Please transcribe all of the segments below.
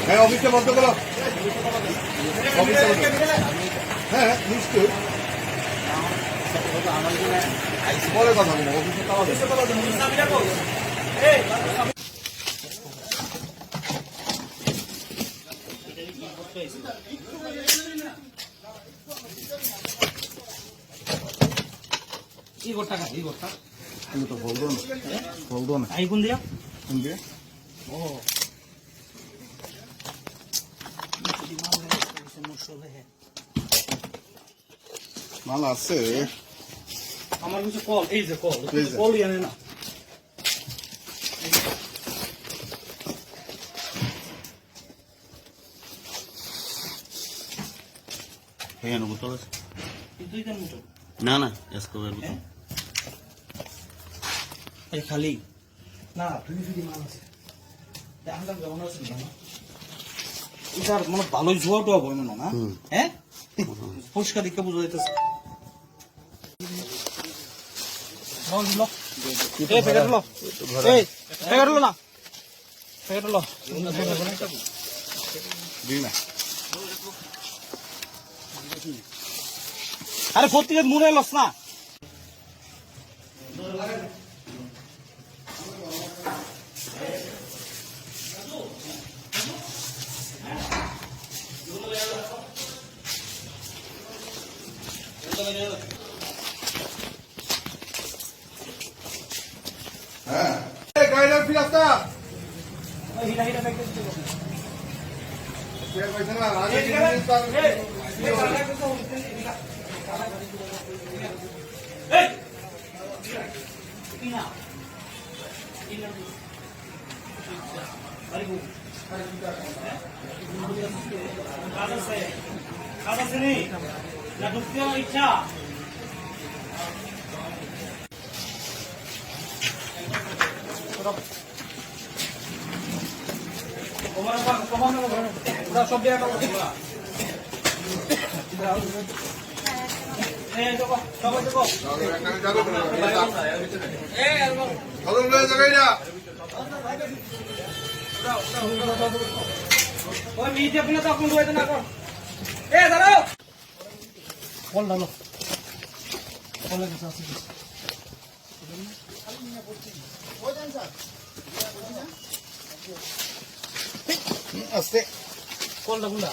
হ্যাঁ অফিসটা বন্ধ করো। হ্যাঁ নিশ্চয়ই পরে কথা বলবো। অফিসে আমি তো বলবো না কোন দিয়া ও মাল আছে আমার কিছু কল, এই যে কল জানে না না না এসকোবার খালি না ফ্রি মাল আছে আমরা যেমন আছে না এটার মানে ভালোই জোয়াটা হবে না না হ্যাঁ পরিষ্কার দিকে বুঝা যাইতেছে আরে প্রত্যেকে মুড়ে লস না হ্যাঁ গাইডার ফিরাস্তা হিলা হিলা ব্যাগ দিতে পয়সা না আগে ইচ্ছা সব দিয়া আস্তে কোনটা কোনটা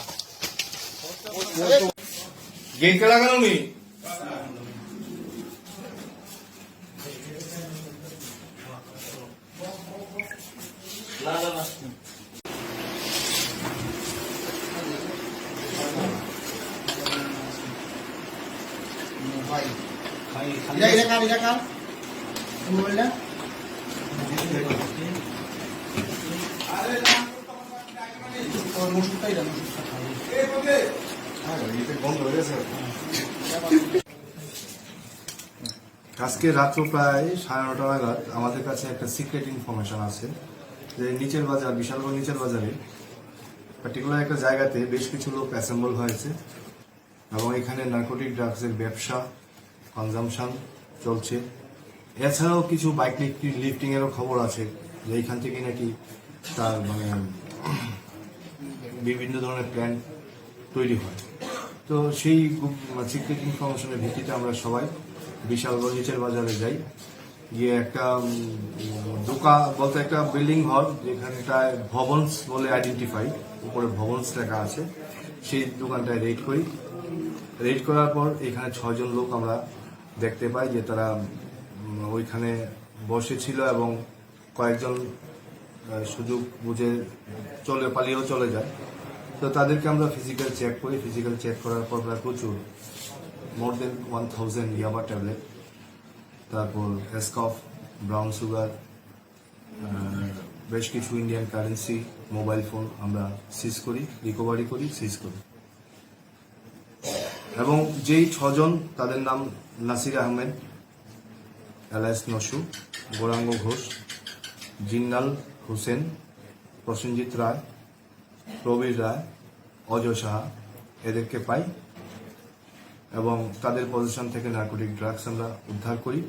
গেট লাগানো নি আজকে রাত্র প্রায় 9:30 নাগাদ আমাদের কাছে একটা সিক্রেট ইনফরমেশন আছে যে নিচের বাজার বিশালগড় নিচের বাজারে পার্টিকুলার একটা জায়গাতে বেশ কিছু লোক অ্যাসেম্বল হয়েছে এবং এখানে নার্কোটিক ড্রাগসের ব্যবসা কনজামশন চলছে। এছাড়াও কিছু বাইক লিফটিং এরও খবর আছে যে এইখান থেকে নাকি তার মানে বিভিন্ন ধরনের প্ল্যান তৈরি হয়। তো সেই সিক্রেট ইনফরমেশনের ভিত্তিতে আমরা সবাই বিশালগড় নিচের বাজারে যাই, গিয়ে একটা দোকান বলতে একটা বিল্ডিং ঘর যেখানটায় ভবনস বলে আইডেন্টিফাই, উপরে ভবনস লেখা আছে, সেই দোকানটায় রেড করি। রেড করার পর এখানে 6 জন লোক আমরা দেখতে পাই যে তারা ওইখানে বসেছিল এবং কয়েকজন সুযোগ বুঝে পালিয়েও চলে যায়। তো তাদেরকে আমরা ফিজিক্যাল চেক করি। ফিজিক্যাল চেক করার পর প্রায় প্রচুর মোর দেন 1000 ইয়াবা ট্যাবলেট, তারপর এসকফ, ব্রাউন সুগার, বেশ কিছু ইন্ডিয়ান কারেন্সি, মোবাইল ফোন আমরা সিজ করি, রিকভারি করি, সিজ করি। এবং যেই 6 জন তাদের নাম নাসির আহমেদ, এলাইস নসু, গৌরাঙ্গ ঘোষ, জিন্নাল হোসেন, প্রসেনজিৎ রায়, প্রবীর রায়, অজয় সাহা, এদেরকে পাই এবং তাদের পজিশন থেকে নার্কোটিক ড্রাগস আমরা উদ্ধার করি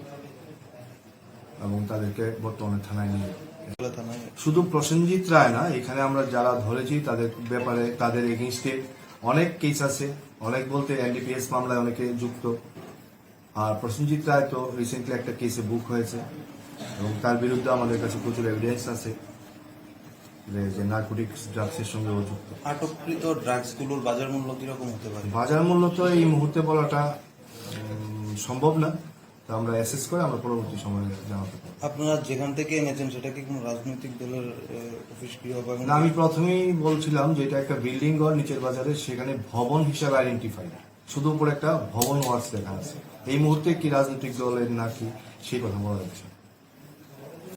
এবং তাদেরকে বর্তমানে থানায় নিয়ে যাই। শুধু প্রসেনজিৎ রায় না, এখানে আমরা যারা ধরেছি তাদের ব্যাপারে তাদের এগেইনস্টে অনেক কেস আছে, অনেক বলতে এনডিপিএস মামলায় অনেকে যুক্ত। আর প্রসেনজিৎ রায় তো রিসেন্টলি একটা কেসে বুক হয়েছে এবং তার বিরুদ্ধে আমাদের কাছে প্রচুর এভিডেন্স আছে যে নার্কোটিক্স ড্রাগসের সঙ্গে ও যুক্ত। আটককৃত ড্রাগসগুলোর বাজার মূল্য কিরকম হতে পারে? বাজার মূল্য তো এই মুহূর্তে বলাটা সম্ভব না, তো আমরা অ্যাসেস করে আমরা পরবর্তী সময়ে জানাতে পারবো। আপনারা যেখান থেকে এনেছেন সেটা কি কোনো রাজনৈতিক দলের অফিস গৃহ বা না, আমি প্রথমেই বলছিলাম যে এটা একটা বিল্ডিং ঘর নিচের বাজারে, সেখানে ভবন হিসাবে আইডেন্টিফাইড, শুধু উপরে একটা ভবন ওয়ার্কস লেখা আছে। এই মুহূর্তে কি রাজনৈতিক দলের নাকি সেই কথা বলা যাচ্ছে।